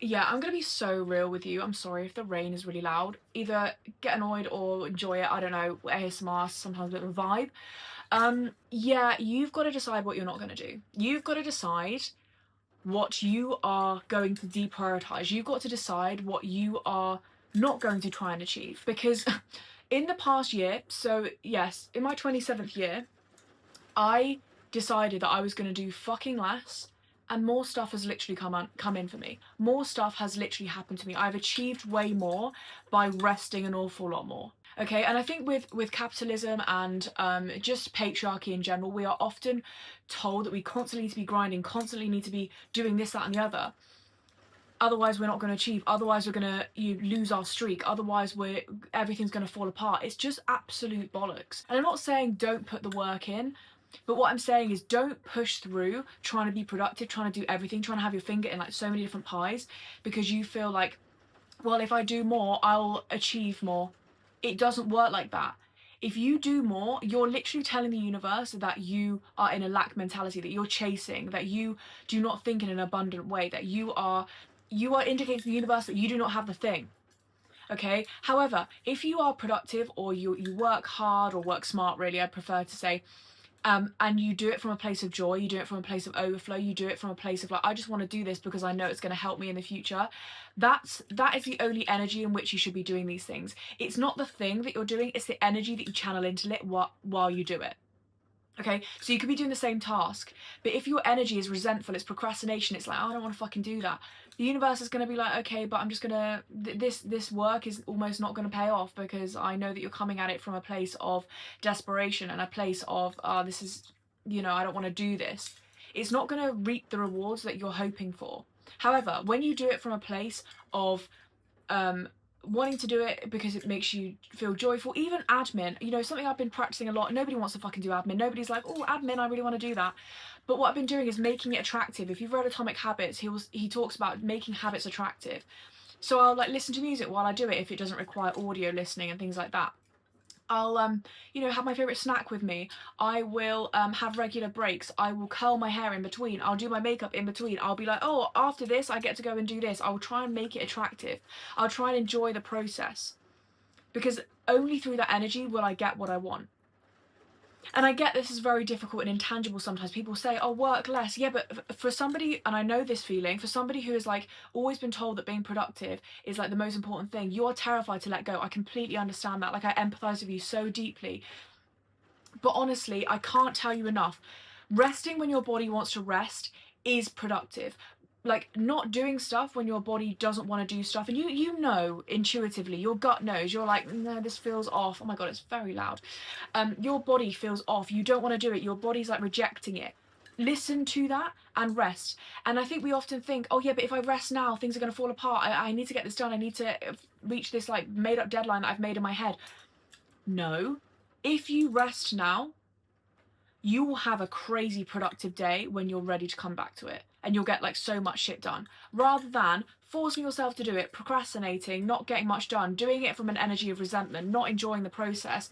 Yeah, I'm gonna be so real with you. I'm sorry if the rain is really loud. Either get annoyed or enjoy it. I don't know. ASMR is sometimes a bit of a vibe. Yeah, you've got to decide what you're not gonna do. You've got to decide what you are going to deprioritize. You've got to decide what you are not going to try and achieve. Because in the past year, so yes, in my 27th year, I decided that I was going to do fucking less, and more stuff has literally come in for me. More stuff has literally happened to me. I've achieved way more by resting an awful lot more. Okay, and I think with capitalism and just patriarchy in general, we are often told that we constantly need to be grinding, constantly need to be doing this, that, and the other. Otherwise, we're not going to achieve. Otherwise, we're going to lose our streak. Otherwise, everything's going to fall apart. It's just absolute bollocks. And I'm not saying don't put the work in. But what I'm saying is don't push through trying to be productive, trying to do everything, trying to have your finger in like so many different pies because you feel like, well, if I do more, I'll achieve more. It doesn't work like that. If you do more, you're literally telling the universe that you are in a lack mentality, that you're chasing, that you do not think in an abundant way, that you are indicating to the universe that you do not have the thing. Okay? However, if you are productive or you work hard or work smart, really, I prefer to say, and you do it from a place of joy, you do it from a place of overflow, you do it from a place of like, I just want to do this because I know it's going to help me in the future. That is the only energy in which you should be doing these things. It's not the thing that you're doing, it's the energy that you channel into it while you do it. Okay, so you could be doing the same task, but if your energy is resentful, it's procrastination, it's like, oh, I don't want to fucking do that. The universe is going to be like, okay, but I'm just going to, this work is almost not going to pay off because I know that you're coming at it from a place of desperation and a place of, this is, I don't want to do this. It's not going to reap the rewards that you're hoping for. However, when you do it from a place of, wanting to do it because it makes you feel joyful. Even admin, something I've been practicing a lot. Nobody wants to fucking do admin. Nobody's like, oh, admin, I really want to do that. But what I've been doing is making it attractive. If you've read Atomic Habits, he talks about making habits attractive. So I'll like listen to music while I do it if it doesn't require audio listening and things like that. I'll have my favorite snack with me. I will have regular breaks. I will curl my hair in between. I'll do my makeup in between. I'll be like, oh, after this I get to go and do this. I'll try and make it attractive. I'll try and enjoy the process, because only through that energy will I get what I want. And I get this is very difficult and intangible sometimes. People say, oh, work less. Yeah, but for somebody, and I know this feeling, for somebody who has like always been told that being productive is like the most important thing, you're terrified to let go. I completely understand that. Like, I empathize with you so deeply. But honestly, I can't tell you enough. Resting when your body wants to rest is productive. Like, not doing stuff when your body doesn't want to do stuff, and you know intuitively, your gut knows, you're like, no, this feels off. Oh my god, it's very loud. Your body feels off, you don't want to do it, your body's like rejecting it. Listen to that and rest. And I think we often think, oh yeah, but if I rest now, things are going to fall apart. I need to get this done, I need to reach this like made up deadline that I've made in my head. No. If you rest now, you will have a crazy productive day when you're ready to come back to it, and you'll get like so much shit done, rather than forcing yourself to do it, procrastinating, not getting much done, doing it from an energy of resentment, not enjoying the process.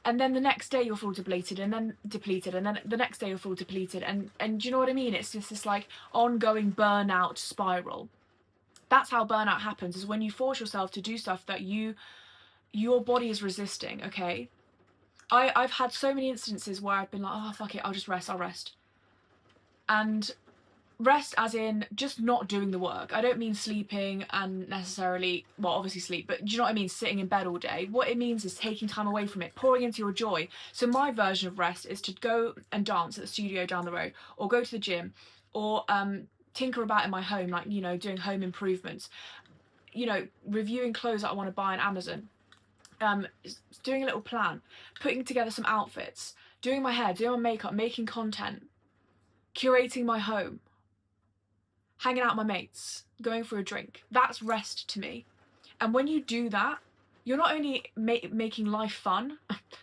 And then the next day you'll feel depleted, and then depleted, and then the next day you'll feel depleted, and do you know what I mean? It's just this like ongoing burnout spiral. That's how burnout happens, is when you force yourself to do stuff that your body is resisting. Okay, I've had so many instances where I've been like, oh, fuck it, I'll just rest, I'll rest. And rest as in just not doing the work. I don't mean sleeping and necessarily, well, obviously sleep, but do you know what I mean? Sitting in bed all day. What it means is taking time away from it, pouring into your joy. So my version of rest is to go and dance at the studio down the road, or go to the gym, or tinker about in my home, like, doing home improvements, reviewing clothes that I want to buy on Amazon. Doing a little plan, putting together some outfits, doing my hair, doing my makeup, making content, curating my home, hanging out with my mates, going for a drink. That's rest to me. And when you do that, you're not only making life fun,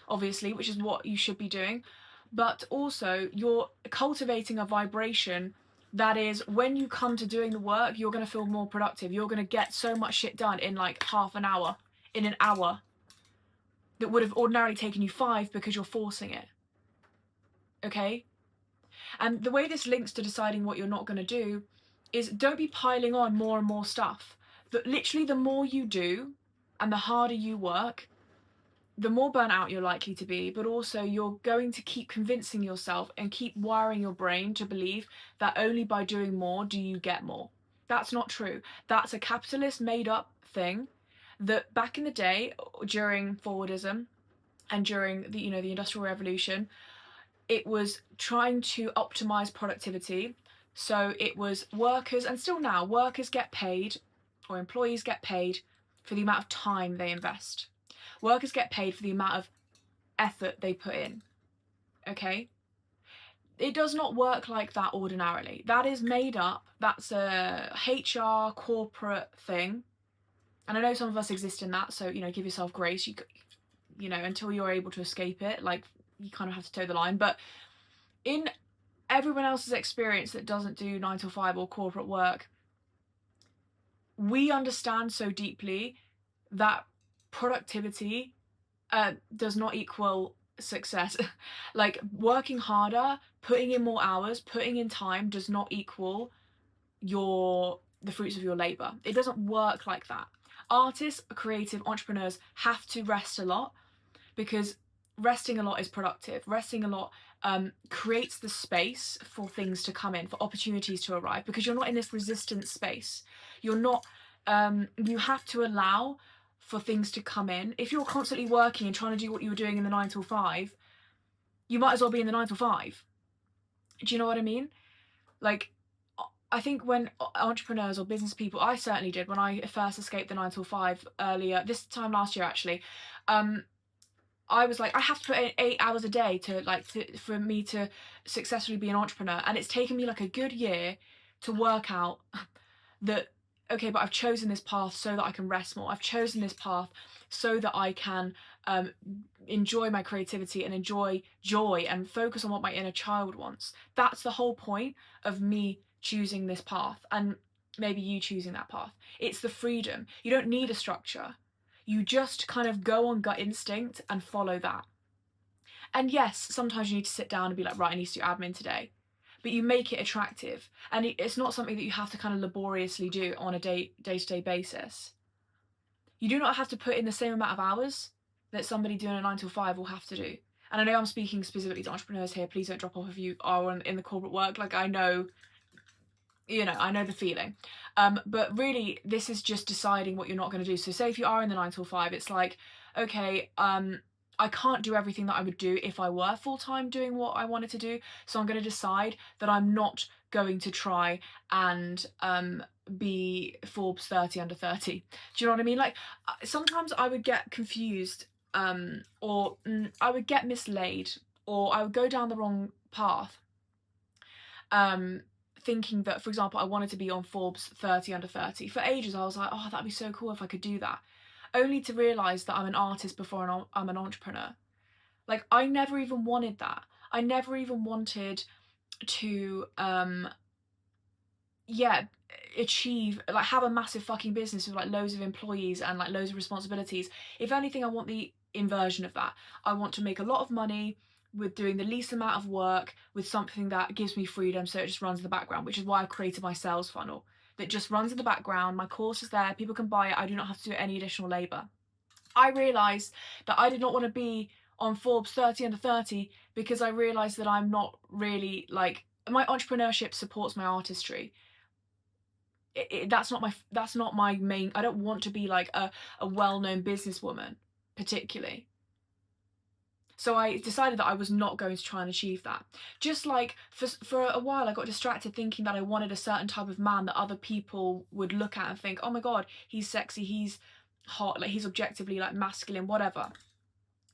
obviously, which is what you should be doing, but also you're cultivating a vibration that is, when you come to doing the work, you're going to feel more productive. You're going to get so much shit done in like half an hour, in an hour, that would have ordinarily taken you 5 because you're forcing it. Okay? And the way this links to deciding what you're not going to do is don't be piling on more and more stuff. That literally the more you do and the harder you work, the more burnt out you're likely to be, but also you're going to keep convincing yourself and keep wiring your brain to believe that only by doing more do you get more. That's not true. That's a capitalist made up thing that back in the day during Forwardism and during the the Industrial Revolution, it was trying to optimize productivity. So it was workers, and still now workers get paid, or employees get paid for the amount of time they invest. Workers get paid for the amount of effort they put in. Okay? It does not work like that ordinarily. That is made up. That's a HR corporate thing. And I know some of us exist in that, so give yourself grace. Until you're able to escape it, like you kind of have to toe the line. But in everyone else's experience that doesn't do 9 to 5 or corporate work, we understand so deeply that productivity does not equal success. Like working harder, putting in more hours, putting in time does not equal the fruits of your labor. It doesn't work like that. Artists, creative entrepreneurs have to rest a lot, because resting a lot is productive. Resting a lot creates the space for things to come in, for opportunities to arrive, because you're not in this resistance space. You're not, you have to allow for things to come in. If you're constantly working and trying to do what you were doing in the 9 till 5, you might as well be in the 9 till 5. Do you know what I mean? Like, I think when entrepreneurs or business people, I certainly did when I first escaped the 9 till 5 earlier, this time last year actually, I was like, I have to put in 8 hours a day for me to successfully be an entrepreneur. And it's taken me like a good year to work out that, okay, but I've chosen this path so that I can rest more. I've chosen this path so that I can enjoy my creativity and enjoy joy and focus on what my inner child wants. That's the whole point of me choosing this path, and maybe you choosing that path. It's the freedom. You don't need a structure. You just kind of go on gut instinct and follow that. And yes, sometimes you need to sit down and be like, right, I need to do admin today. But you make it attractive. And it's not something that you have to kind of laboriously do on a day-to-day basis. You do not have to put in the same amount of hours that somebody doing a 9 till 5 will have to do. And I know I'm speaking specifically to entrepreneurs here. Please don't drop off if you are in the corporate work. Like, I know the feeling. But really, this is just deciding what you're not going to do. So say if you are in the 9 till 5, it's like, okay, I can't do everything that I would do if I were full-time doing what I wanted to do. So I'm going to decide that I'm not going to try and be Forbes 30 under 30. Do you know what I mean? Like, sometimes I would get confused, or I would get mislaid, or I would go down the wrong path, thinking that, for example, I wanted to be on Forbes 30 under 30. For ages, I was like, oh, that'd be so cool if I could do that. Only to realise that I'm an artist before I'm an entrepreneur. Like, I never even wanted that. I never even wanted to, achieve, like, have a massive fucking business with, like, loads of employees and, like, loads of responsibilities. If anything, I want the inversion of that. I want to make a lot of money with doing the least amount of work with something that gives me freedom, so it just runs in the background, which is why I've created my sales funnel that just runs in the background. My course is there, people can buy it, I do not have to do any additional labour. I realised that I did not want to be on Forbes 30 under 30 because I realised that I'm not really, like, my entrepreneurship supports my artistry. That's not my main. I don't want to be like a well-known businesswoman particularly. So I decided that I was not going to try and achieve that. Just like for a while I got distracted thinking that I wanted a certain type of man that other people would look at and think, oh my god, he's sexy, he's hot, like he's objectively like masculine, whatever.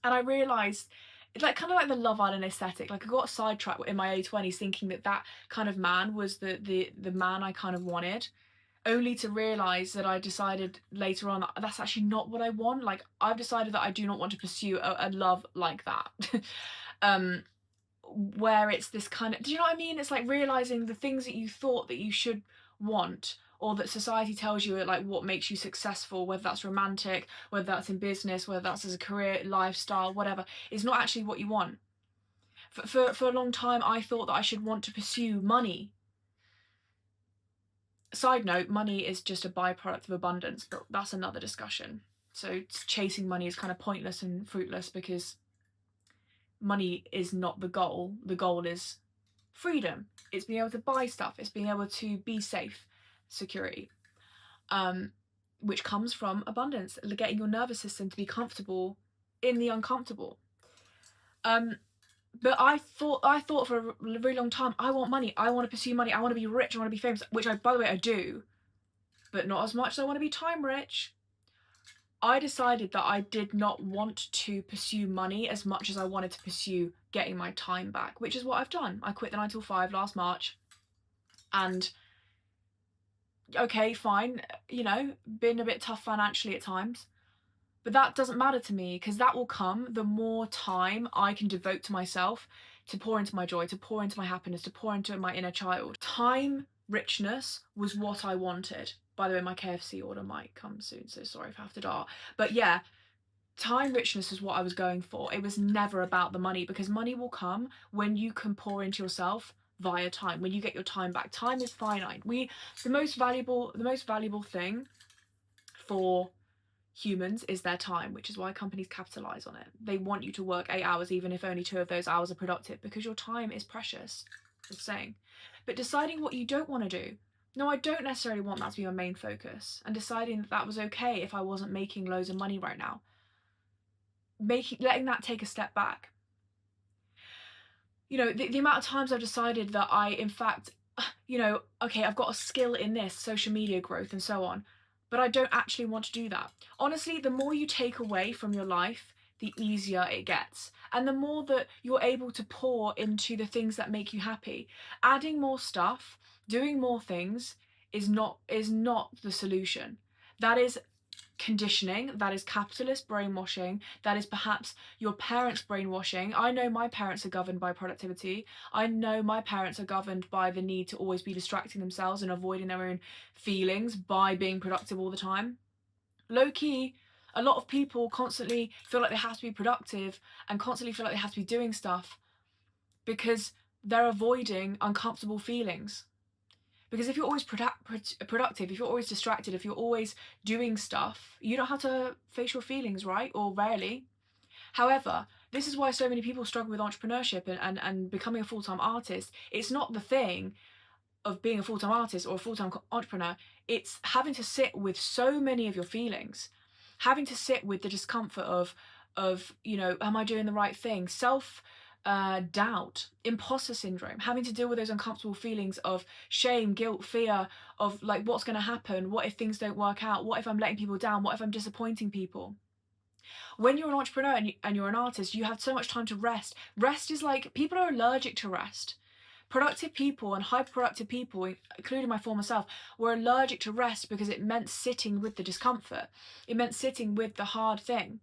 And I realised, it's like kind of like the Love Island aesthetic. Like, I got sidetracked in my early 20s thinking that kind of man was the man I kind of wanted, only to realise that I decided later on that that's actually not what I want. Like, I've decided that I do not want to pursue a love like that. Where it's this kind of, do you know what I mean? It's like realising the things that you thought that you should want, or that society tells you like what makes you successful, whether that's romantic, whether that's in business, whether that's as a career, lifestyle, whatever, is not actually what you want. For a long time I thought that I should want to pursue money. Side note, money is just a byproduct of abundance, but that's another discussion. So chasing money is kind of pointless and fruitless because money is not the goal. The goal is freedom. It's being able to buy stuff. It's being able to be safe, security, which comes from abundance, getting your nervous system to be comfortable in the uncomfortable. But I thought for a really long time, I want money. I want to pursue money. I want to be rich. I want to be famous, which by the way, I do, but not as much as I want to be time rich. I decided that I did not want to pursue money as much as I wanted to pursue getting my time back, which is what I've done. I quit the 9 till 5 last March, and okay, fine, you know, been a bit tough financially at times, but that doesn't matter to me because that will come the more time I can devote to myself, to pour into my joy, to pour into my happiness, to pour into my inner child. Time richness was what I wanted. By the way, my KFC order might come soon, so sorry if I have to dart. But yeah, time richness is what I was going for. It was never about the money, because money will come when you can pour into yourself via time, when you get your time back. Time is finite. The most valuable thing for humans is their time, which is why companies capitalize on it. They want you to work 8 hours, even if only 2 of those hours are productive, because your time is precious. Just saying. But deciding what you don't want to do. No, I don't necessarily want that to be my main focus, and deciding that was okay if I wasn't making loads of money right now. Letting that take a step back. You know, the amount of times I've decided that I, in fact, you know, okay, I've got a skill in this, social media growth and so on, but I don't actually want to do that. Honestly, the more you take away from your life, the easier it gets. And the more that you're able to pour into the things that make you happy. Adding more stuff, doing more things is not the solution. That is conditioning, that is capitalist brainwashing, that is perhaps your parents' brainwashing. I know my parents are governed by productivity. I know my parents are governed by the need to always be distracting themselves and avoiding their own feelings by being productive all the time. Low key, a lot of people constantly feel like they have to be productive and constantly feel like they have to be doing stuff because they're avoiding uncomfortable feelings. Because if you're always productive, if you're always distracted, if you're always doing stuff, you don't have to face your feelings, right? Or rarely. However, this is why so many people struggle with entrepreneurship and becoming a full-time artist. It's not the thing of being a full-time artist or a full-time entrepreneur. It's having to sit with so many of your feelings, having to sit with the discomfort of, you know, am I doing the right thing? Doubt, imposter syndrome, having to deal with those uncomfortable feelings of shame, guilt, fear of like what's going to happen, what if things don't work out, what if I'm letting people down, what if I'm disappointing people. When you're an entrepreneur and you're an artist, you have so much time to rest. Rest is like, people are allergic to rest. Productive people and hyper-productive people, including my former self, were allergic to rest because it meant sitting with the discomfort. It meant sitting with the hard thing.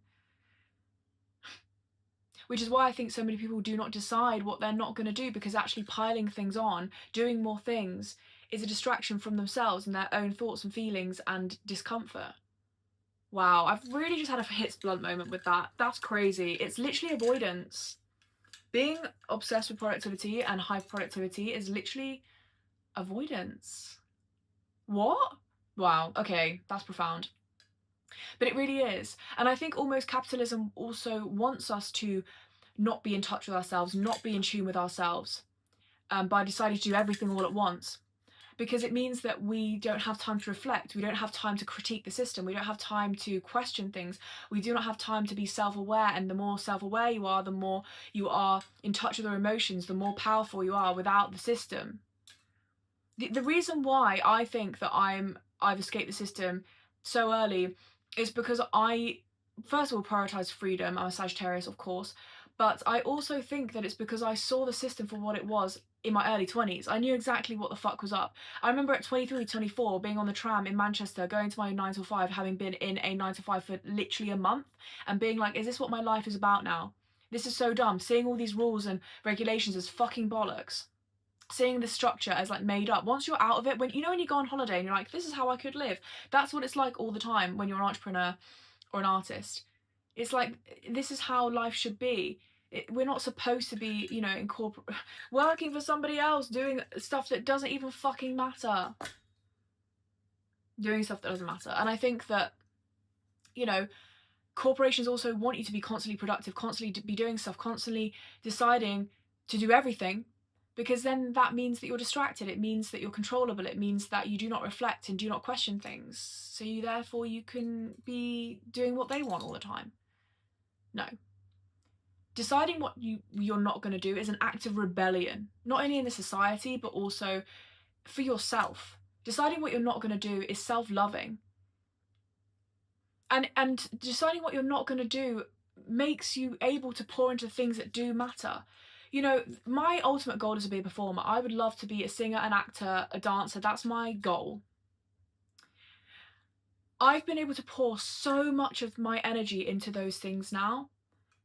Which is why I think so many people do not decide what they're not going to do, because actually piling things on, doing more things, is a distraction from themselves and their own thoughts and feelings and discomfort. Wow, I've really just had a hits blunt moment with that. That's crazy. It's literally avoidance. Being obsessed with productivity and high productivity is literally avoidance. What? Wow, okay, that's profound. But it really is. And I think almost capitalism also wants us to not be in touch with ourselves, not be in tune with ourselves, by deciding to do everything all at once. Because it means that we don't have time to reflect, we don't have time to critique the system, we don't have time to question things, we do not have time to be self-aware, and the more self-aware you are, the more you are in touch with your emotions, the more powerful you are without the system. The reason why I think that I've escaped the system so early is because I, first of all, prioritise freedom. I'm a Sagittarius, of course, but I also think that it's because I saw the system for what it was in my early 20s. I knew exactly what the fuck was up. I remember at 23, 24, being on the tram in Manchester, going to my 9 till 5, having been in a 9 to 5 for literally a month, and being like, is this what my life is about now? This is so dumb. Seeing all these rules and regulations as fucking bollocks. Seeing the structure as like made up. Once you're out of it, when you go on holiday and you're like, this is how I could live. That's what it's like all the time when you're an entrepreneur or an artist. It's like, this is how life should be. We're not supposed to be, you know, in corporate, working for somebody else, doing stuff that doesn't even fucking matter. doing stuff that doesn't matter. And I think that, you know, corporations also want you to be constantly productive, constantly to be doing stuff, constantly deciding to do everything, because then that means that you're distracted. It means that you're controllable. It means that you do not reflect and do not question things. So therefore you can be doing what they want all the time. No. Deciding what you're not going to do is an act of rebellion, not only in the society, but also for yourself. Deciding what you're not going to do is self-loving. And deciding what you're not going to do makes you able to pour into things that do matter. You know, my ultimate goal is to be a performer. I would love to be a singer, an actor, a dancer. That's my goal. I've been able to pour so much of my energy into those things now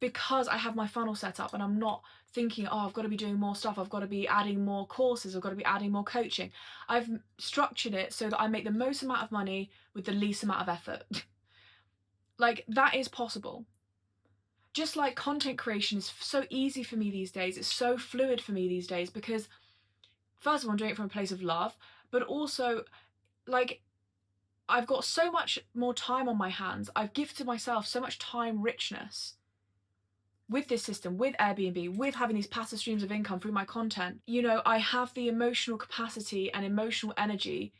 because I have my funnel set up and I'm not thinking, oh, I've got to be doing more stuff. I've got to be adding more courses. I've got to be adding more coaching. I've structured it so that I make the most amount of money with the least amount of effort. Like, that is possible. Just like content creation is so easy for me these days. It's so fluid for me these days because, first of all, I'm doing it from a place of love, but also, like, I've got so much more time on my hands. I've gifted myself so much time richness with this system, with Airbnb, with having these passive streams of income through my content. You know, I have the emotional capacity and emotional energy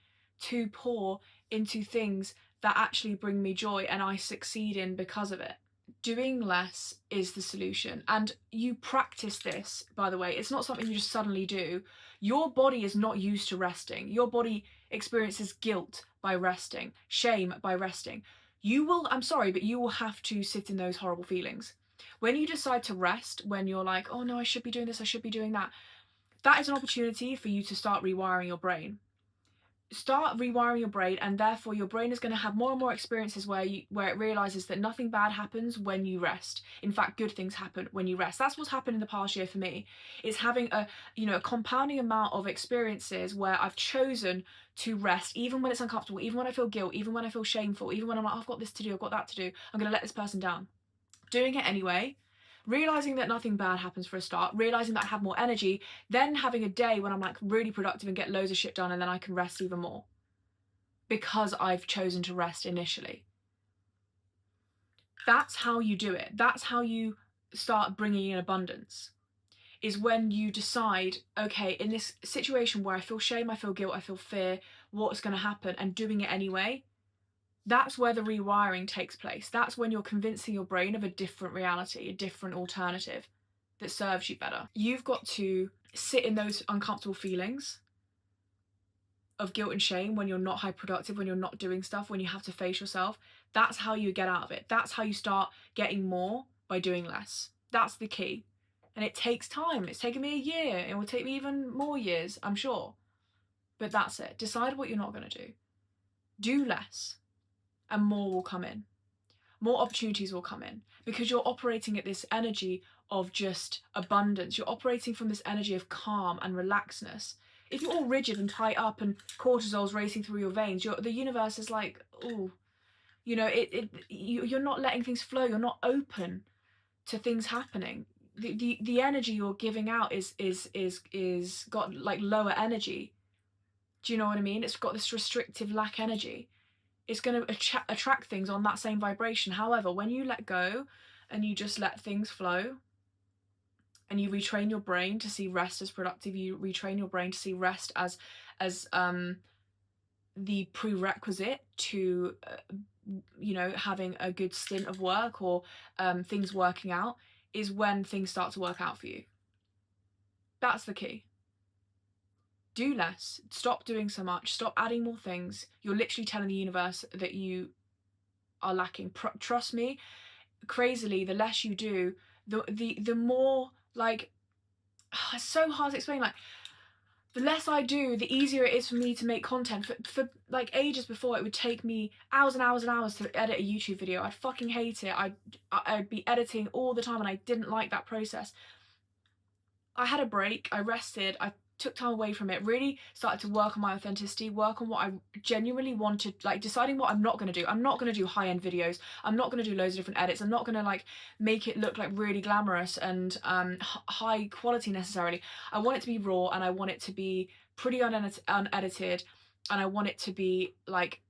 to pour into things that actually bring me joy and I succeed in because of it. Doing less is the solution. And you practice this, by the way. It's not something you just suddenly do. Your body is not used to resting. Your body experiences guilt by resting, shame by resting. You will, I'm sorry, but you will have to sit in those horrible feelings. When you decide to rest, when you're like, oh no, I should be doing this, I should be doing that, that is an opportunity for you to start rewiring your brain. Start rewiring your brain, and therefore your brain is going to have more and more experiences where it realizes that nothing bad happens when you rest. In fact, good things happen when you rest. That's what's happened in the past year for me. It's having a compounding amount of experiences where I've chosen to rest, even when it's uncomfortable, even when I feel guilt, even when I feel shameful, even when I'm like, oh, I've got this to do, I've got that to do, I'm going to let this person down. Doing it anyway, realizing that nothing bad happens for a start, realizing that I have more energy, then having a day when I'm like really productive and get loads of shit done, and then I can rest even more because I've chosen to rest initially. That's how you do it. That's how you start bringing in abundance, is when you decide, okay, in this situation where I feel shame, I feel guilt, I feel fear, what's going to happen, and doing it anyway. That's where the rewiring takes place. That's when you're convincing your brain of a different reality, a different alternative that serves you better. You've got to sit in those uncomfortable feelings of guilt and shame when you're not high productive, when you're not doing stuff, when you have to face yourself. That's how you get out of it. That's how you start getting more by doing less. That's the key. And it takes time. It's taken me a year. It will take me even more years, I'm sure. But that's it. Decide what you're not going to do. Do less. And more will come in. More opportunities will come in because you're operating at this energy of just abundance. You're operating from this energy of calm and relaxedness. If you're all rigid and tight up and cortisol's racing through your veins, the universe is like, oh, you know, you're not letting things flow. You're not open to things happening. The energy you're giving out is got like lower energy. Do you know what I mean? It's got this restrictive lack energy. It's going to attract things on that same vibration. However, when you let go and you just let things flow and you retrain your brain to see rest as productive, you retrain your brain to see rest as the prerequisite to having a good stint of work or things working out, is when things start to work out for you. That's the key. Do less. Stop doing so much. Stop adding more things. You're literally telling the universe that you are lacking. Trust me, crazily, the less you do, the more, like, it's so hard to explain. Like, the less I do, the easier it is for me to make content. For like ages before, it would take me hours and hours and hours to edit a YouTube video. I'd fucking hate it. I'd be editing all the time and I didn't like that process. I had a break. I rested. I took time away from it, really started to work on my authenticity, work on what I genuinely wanted, like deciding what I'm not going to do. I'm not going to do high-end videos. I'm not going to do loads of different edits. I'm not going to like make it look like really glamorous and high quality necessarily. I want it to be raw and I want it to be pretty unedited and I want it to be like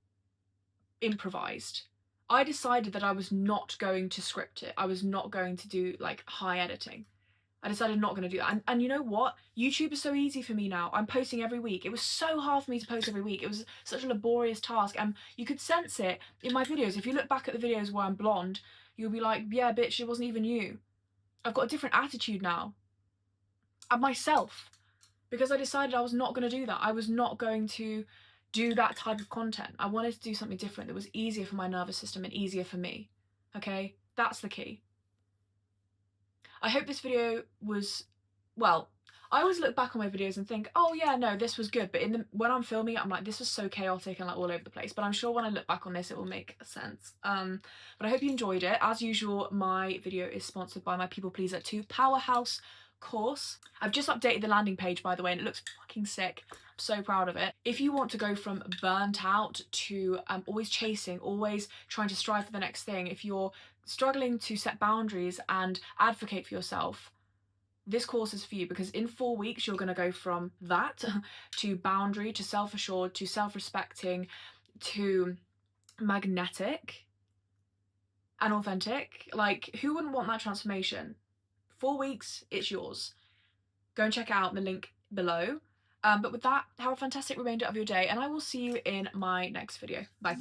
improvised. I decided that I was not going to script it. I was not going to do like high editing. I decided not going to do that. And you know what? YouTube is so easy for me now. I'm posting every week. It was so hard for me to post every week. It was such a laborious task. And you could sense it in my videos. If you look back at the videos where I'm blonde, you'll be like, yeah, bitch, it wasn't even you. I've got a different attitude now. And myself. Because I decided I was not going to do that. I was not going to do that type of content. I wanted to do something different that was easier for my nervous system and easier for me. Okay? That's the key. I hope this video was, well, I always look back on my videos and think, oh yeah, no, this was good. But when I'm filming it, I'm like, this was so chaotic and like all over the place. But I'm sure when I look back on this, it will make sense. But I hope you enjoyed it. As usual, my video is sponsored by my People Pleaser 2 Powerhouse course. I've just updated the landing page, by the way, and it looks fucking sick. I'm so proud of it. If you want to go from burnt out to always chasing, always trying to strive for the next thing, if you're struggling to set boundaries and advocate for yourself, this course is for you, because in 4 weeks you're going to go from that to boundary, to self-assured, to self-respecting, to magnetic and authentic. Like, who wouldn't want that transformation? 4 weeks, it's yours. Go and check out the link below. But with that, have a fantastic remainder of your day, and I will see you in my next video. Bye.